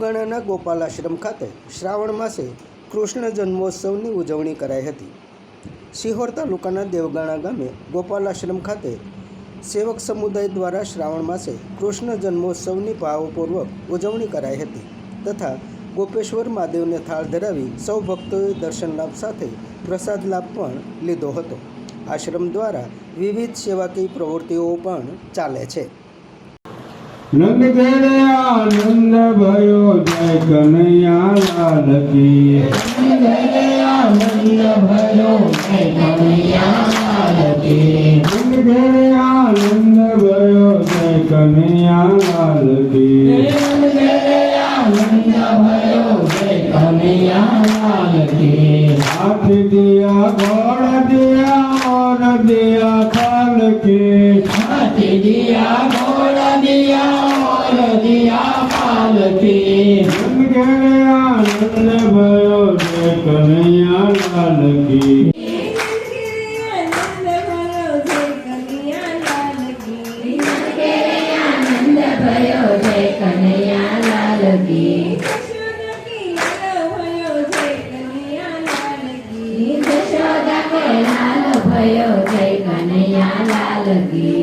દેવગણાના ગોપાલ આશ્રમ ખાતે શ્રાવણ માસે કૃષ્ણ જન્મોત્સવની ઉજવણી કરાઈ હતી। સિહોર તાલુકાના દેવગણા ગામે ગોપાલ આશ્રમ ખાતે સેવક સમુદાય દ્વારા શ્રાવણ માસે કૃષ્ણ જન્મોત્સવની ભાવપૂર્વક ઉજવણી કરાઈ હતી તથા ગોપેશ્વર મહાદેવને થાળ ધરાવી સૌ ભક્તોએ દર્શન લાભ સાથે પ્રસાદ લાભ પણ લીધો હતો। આશ્રમ દ્વારા વિવિધ સેવાકીય પ્રવૃત્તિઓ પણ ચાલે છે। નંદ ઘેરે આનંદ ભયો જય કનૈયા લાલ કી। નંદ ઘેરે આનંદ ભયો જય કનૈયા લાલ કી। નંદ ઘેરે આનંદ ભયો જય કનૈયા લાલ કી। નંદ ઘેરે આનંદ ભયો જય કનૈયા લાલ કી। હાથ દિયા ગોળ દિયા ઓર દિયા ખાલ કી। હાથ દિયા ગોળ દિયા दिया पाल की। नंद घेरे आनंद भयो जय कन्हैया लाल की। आनंद भयो जय कन्हैया लाल की। यशोदा के लाल भयो जय कन्हैया लाल की।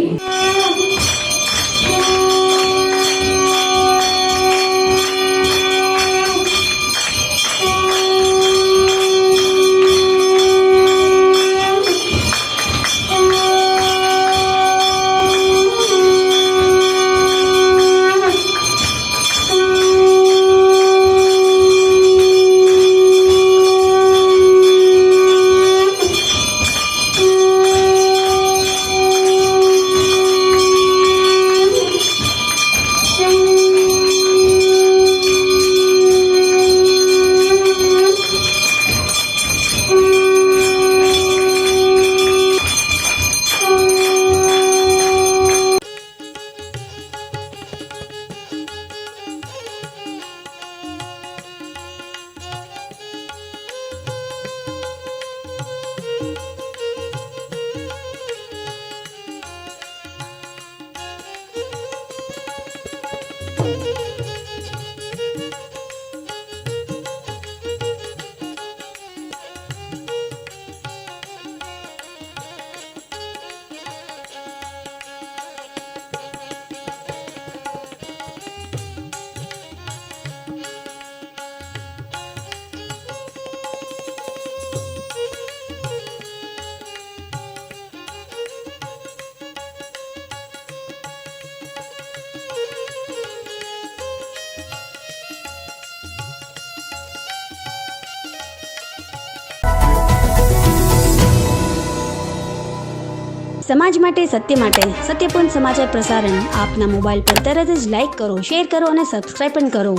समाज माटे सत्यपूर्ण समाचार प्रसारण आपना मोबाइल पर तरत ज लाइक करो, शेर करो और सब्सक्राइब पण करो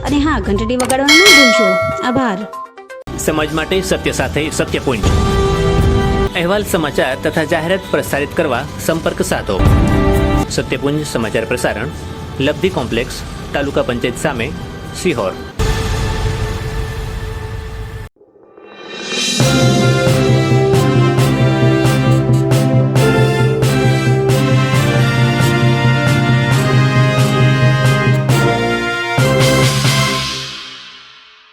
अने हाँ घंटडी वगाड़वानुं न भूलशो। आभार। समाज माटे सत्य साथे सत्यपूर्ण अहेवाल समाचार तथा जाहेरात प्रसारित करवा संपर्क साधो। सत्यपुंज समाचार प्रसारण, लब्धी कॉम्प्लेक्स, तालुका पंचायत सामे, सिहोर।